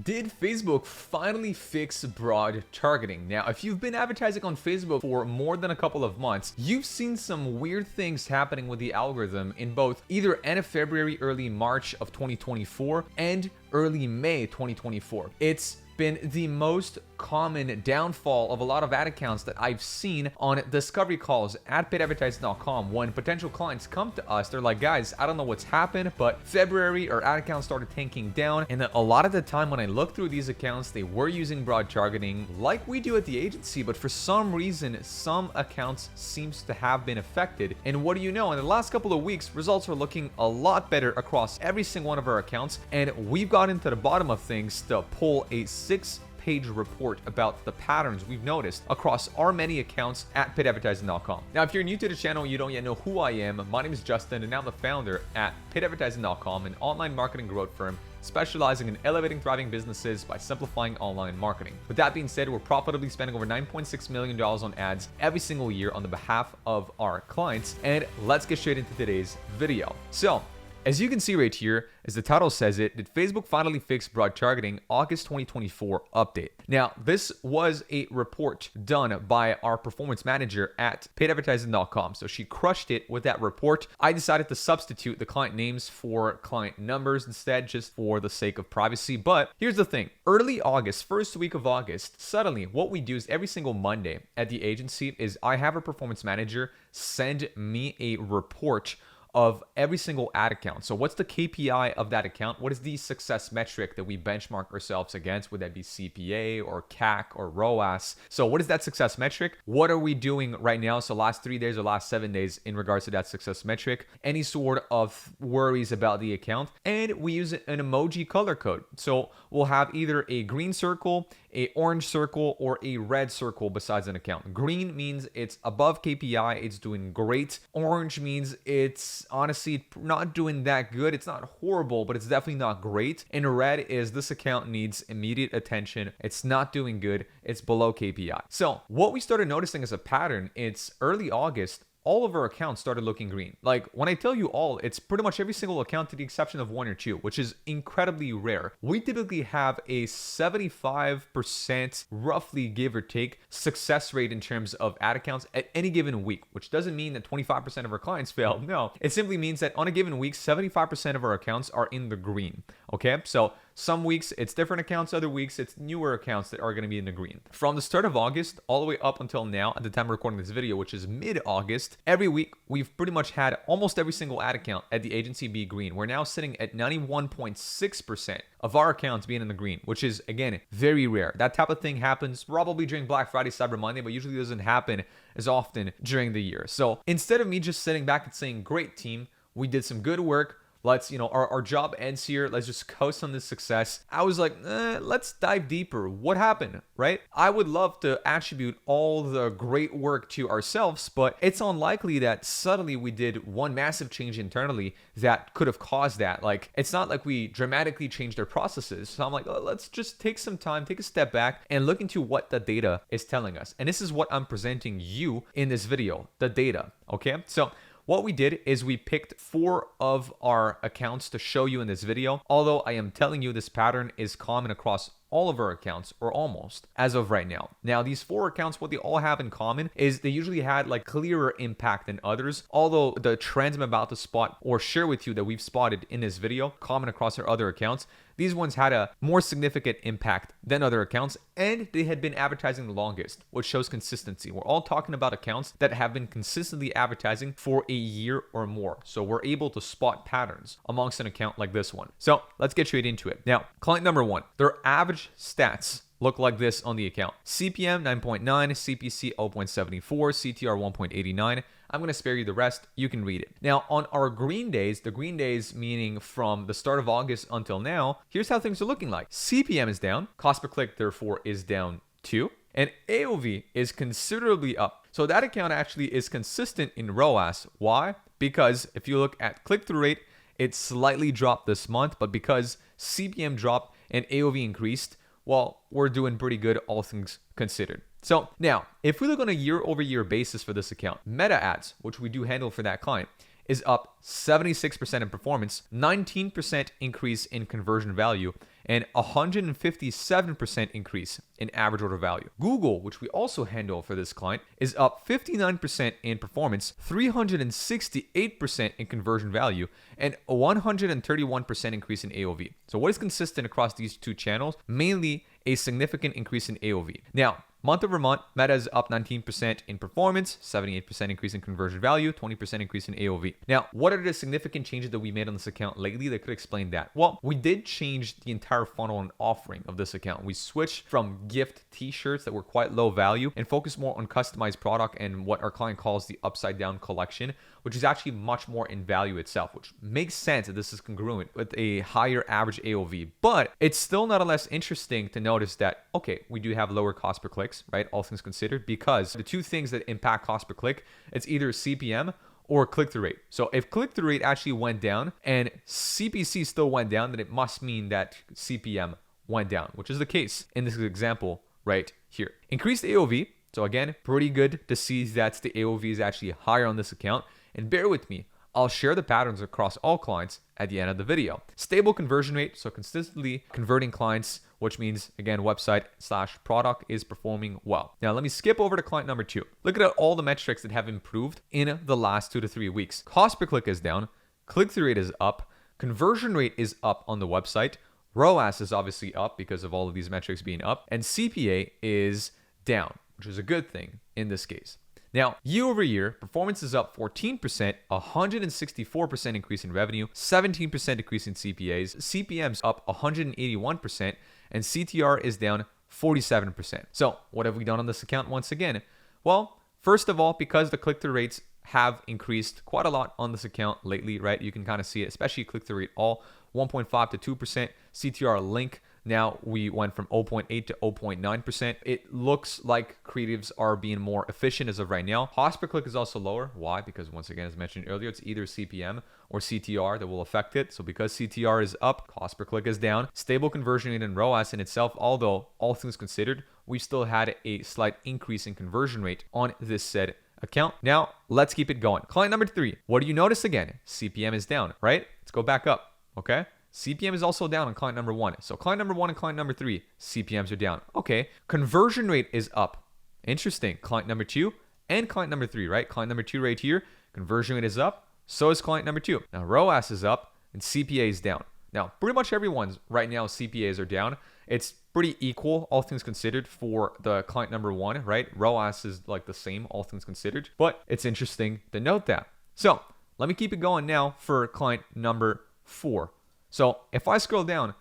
Did Facebook finally fix broad targeting? Now, if you've been advertising on Facebook for more than a couple of months, you've seen some weird things happening with the algorithm in both either end of February, early March of 2024 and early May 2024. It's been the most common downfall of a lot of ad accounts that I've seen on discovery calls at paidadvertising.com. When potential clients come to us, they're like, guys, I don't know what's happened, but February our ad accounts started tanking down. And then a lot of the time when I look through these accounts, they were using broad targeting like we do at the agency, but for some reason, some accounts seems to have been affected. And what do you know? In the last couple of weeks, results are looking a lot better across every single one of our accounts. And we've gotten to the bottom of things to pull a 6-page report about the patterns we've noticed across our many accounts at paidadvertising.com. Now, if you're new to the channel, you don't yet know who I am. My name is Justin, and I'm the founder at paidadvertising.com, an online marketing growth firm specializing in elevating thriving businesses by simplifying online marketing. With that being said, we're profitably spending over $9.6 million on ads every single year on the behalf of our clients. And let's get straight into today's video. So, as you can see right here, as the title says it, did Facebook finally fix broad targeting? August 2024 update. Now, this was a report done by our performance manager at paidadvertising.com. So she crushed it with that report. I decided to substitute the client names for client numbers instead, just for the sake of privacy. But here's the thing. Early August, first week of August, suddenly what we do is every single Monday at the agency is I have a performance manager send me a report of every single ad account. So what's the KPI of that account? What is the success metric that we benchmark ourselves against? Would that be CPA or CAC or ROAS? So what is that success metric? What are we doing right now? So last 3 days or last 7 days in regards to that success metric, any sort of worries about the account. And we use an emoji color code. So we'll have either a green circle, a orange circle, or a red circle besides an account. Green means it's above KPI, it's doing great. Orange means it's honestly not doing that good. It's not horrible, but it's definitely not great. And red is this account needs immediate attention. It's not doing good. It's below KPI. So what we started noticing as a pattern, it's early August, all of our accounts started looking green. Like when I tell you all, it's pretty much every single account to the exception of 1 or 2, which is incredibly rare. We typically have a 75% roughly give or take success rate in terms of ad accounts at any given week, which doesn't mean that 25% of our clients fail. No, it simply means that on a given week, 75% of our accounts are in the green. Okay, so some weeks it's different accounts, other weeks it's newer accounts that are going to be in the green. From the start of August all the way up until now, at the time of recording this video, which is mid-August, every week we've pretty much had almost every single ad account at the agency be green. We're now sitting at 91.6% of our accounts being in the green, which is, again, very rare. That type of thing happens probably during Black Friday, Cyber Monday, but usually doesn't happen as often during the year. So instead of me just sitting back and saying, great team, we did some good work, let's, our job ends here, let's just coast on this success, I was like, let's dive deeper. What happened, right? I would love to attribute all the great work to ourselves, but it's unlikely that suddenly we did one massive change internally that could have caused that. Like, it's not like we dramatically changed our processes. So I'm like, let's just take some time, take a step back and look into what the data is telling us. And this is what I'm presenting you in this video, the data, okay? So what we did is we picked 4 of our accounts to show you in this video, although I am telling you this pattern is common across all of our accounts, or almost, as of right now. Now, these 4 accounts, what they all have in common is they usually had like clearer impact than others, although the trends I'm about to spot or share with you that we've spotted in this video, common across our other accounts, these ones had a more significant impact than other accounts, and they had been advertising the longest, which shows consistency. We're all talking about accounts that have been consistently advertising for a year or more. So we're able to spot patterns amongst an account like this one. So let's get straight into it. Now, client number 1, their average stats look like this on the account. CPM 9.9, CPC 0.74, CTR 1.89. I'm going to spare you the rest. You can read it. Now, on our green days, the green days meaning from the start of August until now, here's how things are looking like. CPM is down. Cost per click, therefore, is down too. And AOV is considerably up. So that account actually is consistent in ROAS. Why? Because if you look at click-through rate, it slightly dropped this month, but because CPM dropped and AOV increased, well, we're doing pretty good, all things considered. So now, if we look on a year-over-year basis for this account, meta ads, which we do handle for that client, is up 76% in performance, 19% increase in conversion value, and 157% increase in average order value. Google, which we also handle for this client, is up 59% in performance, 368% in conversion value, and a 131% increase in AOV. So what is consistent across these two channels? Mainly a significant increase in AOV. Now, month over month, Meta is up 19% in performance, 78% increase in conversion value, 20% increase in AOV. Now, what are the significant changes that we made on this account lately that could explain that? Well, we did change the entire funnel and offering of this account. We switched from gift t-shirts that were quite low value and focused more on customized product and what our client calls the upside down collection, which is actually much more in value itself, which makes sense that this is congruent with a higher average AOV. But it's still nonetheless interesting to notice that, okay, we do have lower cost per clicks, right? All things considered, because the two things that impact cost per click, it's either CPM or click-through rate. So if click-through rate actually went down and CPC still went down, then it must mean that CPM went down, which is the case in this example right here. Increased AOV. So again, pretty good to see that the AOV is actually higher on this account. And bear with me, I'll share the patterns across all clients at the end of the video. Stable conversion rate, so consistently converting clients, which means, again, website/product is performing well. Now, let me skip over to client number 2. Look at all the metrics that have improved in the last 2 to 3 weeks. Cost per click is down, click-through rate is up, conversion rate is up on the website, ROAS is obviously up because of all of these metrics being up, and CPA is down, which is a good thing in this case. Now, year over year, performance is up 14%, 164% increase in revenue, 17% decrease in CPAs, CPM's up 181%, and CTR is down 47%. So, what have we done on this account once again? Well, first of all, because the click-through rates have increased quite a lot on this account lately, right? You can kind of see it, especially click-through rate all 1.5 to 2%, CTR link. Now we went from 0.8 to 0.9%. It looks like creatives are being more efficient as of right now. Cost per click is also lower. Why? Because once again, as mentioned earlier, it's either CPM or CTR that will affect it. So because CTR is up, cost per click is down. Stable conversion rate and ROAS in itself, although all things considered, we still had a slight increase in conversion rate on this said account. Now let's keep it going. Client number 3. What do you notice again? CPM is down, right? Let's go back up. Okay. CPM is also down on client number 1. So client number 1 and client number 3, CPMs are down. Okay. Conversion rate is up. Interesting. Client number 2 and client number 3, right? Client number 2 right here, conversion rate is up. So is client number 2. Now ROAS is up and CPA is down. Now, pretty much everyone's right now CPAs are down. It's pretty equal, all things considered, for the client number 1, right? ROAS is like the same, all things considered. But it's interesting to note that. So let me keep it going now for client number 4. So if I scroll down,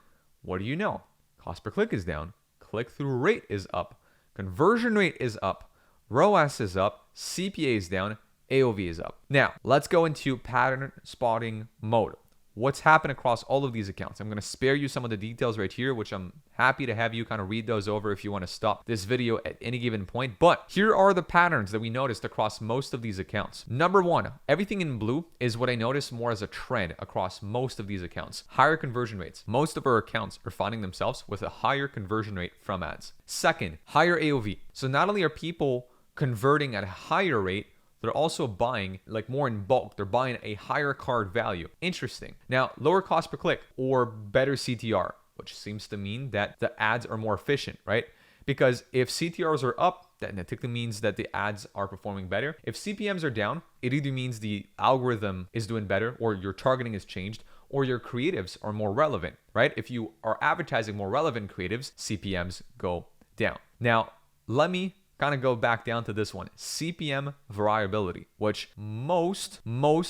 what do you know? Cost per click is down, click-through rate is up, conversion rate is up, ROAS is up, CPA is down, AOV is up. Now, let's go into pattern spotting mode. What's happened across all of these accounts? I'm going to spare you some of the details right here, which I'm happy to have you kind of read those over if you want to stop this video at any given point. But here are the patterns that we noticed across most of these accounts. Number 1, everything in blue is what I noticed more as a trend across most of these accounts. Higher conversion rates. Most of our accounts are finding themselves with a higher conversion rate from ads. Second, higher AOV. So not only are people converting at a higher rate, they're also buying like more in bulk. They're buying a higher card value. Interesting. Now, lower cost per click or better CTR, which seems to mean that the ads are more efficient, right? Because if CTRs are up, that typically means that the ads are performing better. If CPMs are down, it either means the algorithm is doing better or your targeting has changed or your creatives are more relevant, right? If you are advertising more relevant creatives, CPMs go down. Now, let me kind of go back down to this one, CPM variability, which most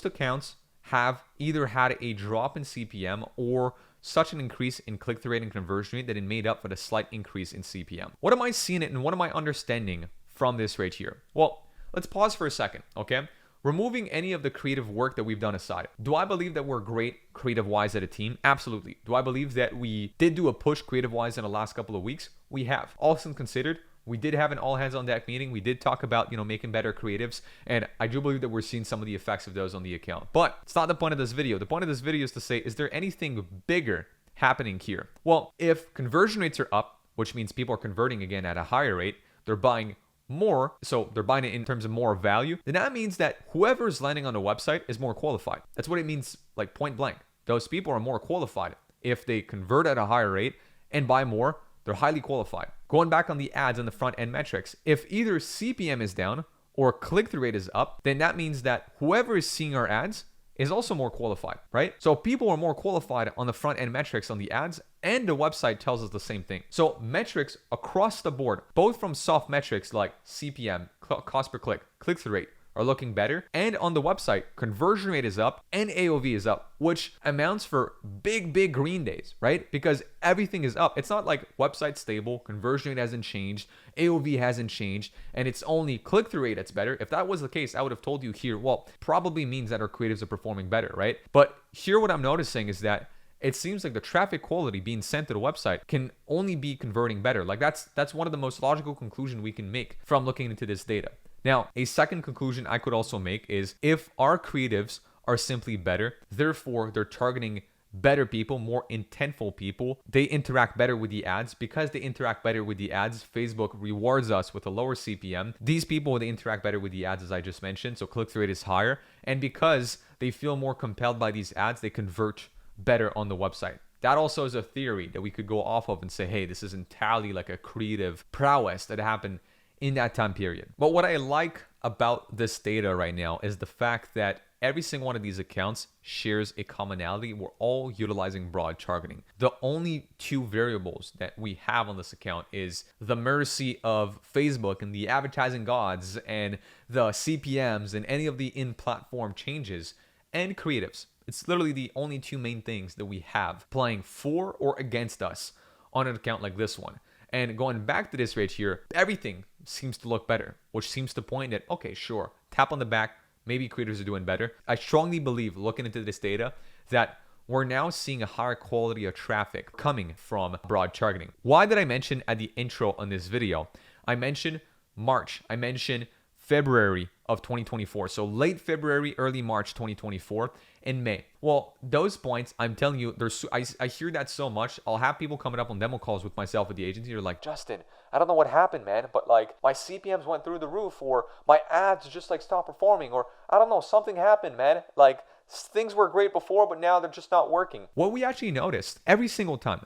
accounts have either had a drop in CPM or such an increase in click-through rate and conversion rate that it made up for the slight increase in CPM. What am I seeing and what am I understanding from this right here? Well, let's pause for a second, okay? Removing any of the creative work that we've done aside, do I believe that we're great creative-wise at a team? Absolutely. Do I believe that we did do a push creative-wise in the last couple of weeks? We have. All things considered, we did have an all hands on deck meeting. We did talk about, making better creatives. And I do believe that we're seeing some of the effects of those on the account. But it's not the point of this video. The point of this video is to say, is there anything bigger happening here? Well, if conversion rates are up, which means people are converting again at a higher rate, they're buying more, so they're buying it in terms of more value, then that means that whoever's landing on the website is more qualified. That's what it means, like point blank. Those people are more qualified. if they convert at a higher rate and buy more, they're highly qualified. Going back on the ads and the front end metrics, if either CPM is down or click-through rate is up, then that means that whoever is seeing our ads is also more qualified, right? So people are more qualified on the front end metrics on the ads, and the website tells us the same thing. So metrics across the board, both from soft metrics like CPM, cost per click, click-through rate, are looking better. And on the website, conversion rate is up and AOV is up, which amounts for big green days, right? Because everything is up. It's not like website stable, conversion rate hasn't changed, AOV hasn't changed, and it's only click-through rate that's better. If that was the case, I would have told you here, well, probably means that our creatives are performing better, right? But here what I'm noticing is that it seems like the traffic quality being sent to the website can only be converting better. Like that's one of the most logical conclusions we can make from looking into this data. Now, a second conclusion I could also make is if our creatives are simply better, therefore they're targeting better people, more intentful people, they interact better with the ads. Because they interact better with the ads, Facebook rewards us with a lower CPM. These people, they interact better with the ads, as I just mentioned, so click-through rate is higher. And because they feel more compelled by these ads, they convert better on the website. That also is a theory that we could go off of and say, hey, this is entirely like a creative prowess that happened in that time period. But what I like about this data right now is the fact that every single one of these accounts shares a commonality. We're all utilizing broad targeting. The only two variables that we have on this account is the mercy of Facebook and the advertising gods and the CPMs and any of the in-platform changes and creatives. It's literally the only two main things that we have playing for or against us on an account like this one. And going back to this right here, everything seems to look better, which seems to point at, okay, sure, tap on the back, maybe creators are doing better. I strongly believe, looking into this data, that we're now seeing a higher quality of traffic coming from broad targeting. Why did I mention at the intro on this video? I mentioned March, I mentioned February of 2024. So late February, early March 2024, and May. Well, those points, I'm telling you, I hear that so much. I'll have people coming up on demo calls with myself at the agency. They're like, Justin, I don't know what happened, man, but like my CPMs went through the roof, or my ads just like stopped performing, or I don't know, something happened, man. Like things were great before, but now they're just not working. What we actually noticed every single time,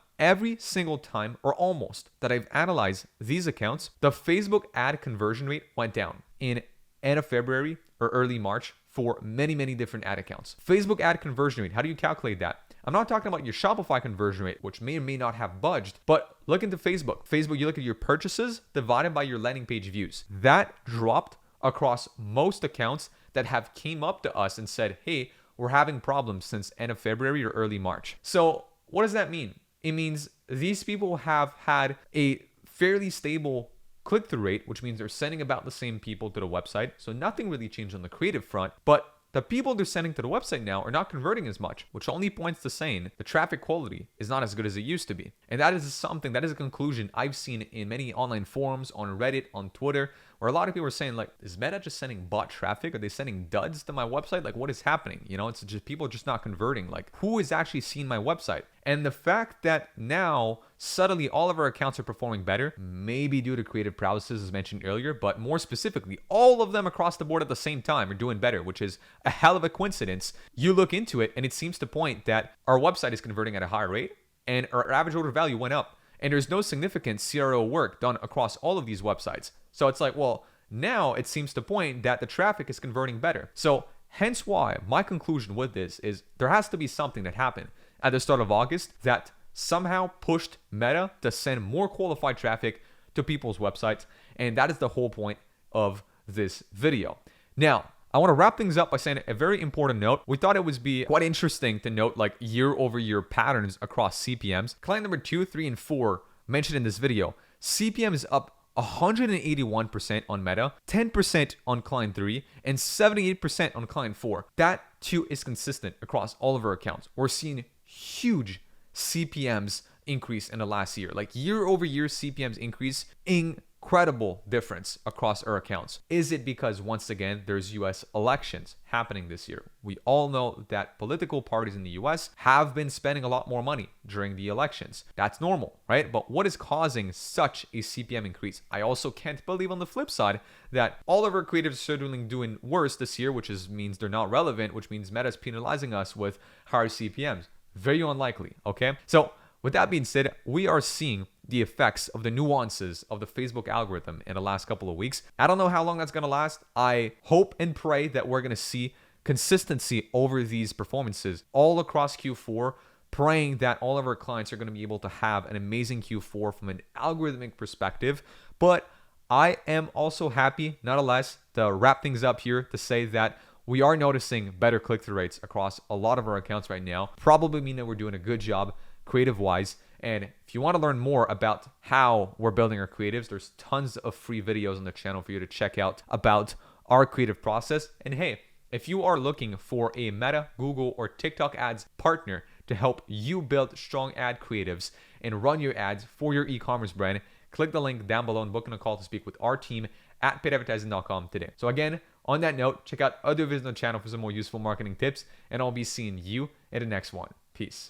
or almost, that I've analyzed these accounts, the Facebook ad conversion rate went down in end of February or early March for many different ad accounts. Facebook ad conversion rate, how do you calculate that? I'm not talking about your Shopify conversion rate, which may or may not have budged, but look into Facebook. Facebook, you look at your purchases divided by your landing page views. That dropped across most accounts that have came up to us and said, hey, we're having problems since end of February or early March. So what does that mean? It means these people have had a fairly stable click-through rate, which means they're sending about the same people to the website. So nothing really changed on the creative front, but the people they're sending to the website now are not converting as much, which only points to saying the traffic quality is not as good as it used to be. And that is a conclusion I've seen in many online forums, on Reddit, on Twitter, where a lot of people are saying, like, is Meta just sending bot traffic? Are they sending duds to my website? Like, what is happening? You know, it's just people just not converting. Like, who is actually seeing my website? And the fact that now suddenly all of our accounts are performing better, maybe due to creative prowesses as mentioned earlier, but more specifically, all of them across the board at the same time are doing better, which is a hell of a coincidence. You look into it and it seems to point that our website is converting at a higher rate and our average order value went up. And there's no significant CRO work done across all of these websites. So it's like, well, now it seems to point that the traffic is converting better. So hence why my conclusion with this is there has to be something that happened at the start of August that somehow pushed Meta to send more qualified traffic to people's websites. And that is the whole point of this video. Now, I want to wrap things up by saying a very important note. We thought it would be quite interesting to note like year-over-year patterns across CPMs. Client number 2, 3, and 4 mentioned in this video. CPM is up 181% on Meta, 10% on client 3, and 78% on client 4. That too is consistent across all of our accounts. We're seeing huge CPMs increase in the last year. Like year-over-year CPMs increase, incredible difference across our accounts. Is it because, once again, there's US elections happening this year? We all know that political parties in the US have been spending a lot more money during the elections. That's normal, right? But what is causing such a CPM increase? I also can't believe on the flip side that all of our creatives are certainly doing worse this year, which means they're not relevant, which means Meta's penalizing us with higher CPMs. Very unlikely, okay? So with that being said, we are seeing the effects of the nuances of the Facebook algorithm in the last couple of weeks. I don't know how long that's going to last. I hope and pray that we're going to see consistency over these performances all across Q4, praying that all of our clients are going to be able to have an amazing Q4 from an algorithmic perspective. But I am also happy, nonetheless, to wrap things up here to say that we are noticing better click-through rates across a lot of our accounts right now. Probably mean that we're doing a good job creative-wise. And if you want to learn more about how we're building our creatives, there's tons of free videos on the channel for you to check out about our creative process. And hey, if you are looking for a Meta, Google, or TikTok ads partner to help you build strong ad creatives and run your ads for your e-commerce brand, click the link down below and book in a call to speak with our team at paidadvertising.com today. So again, on that note, check out other videos on the channel for some more useful marketing tips, and I'll be seeing you in the next one. Peace.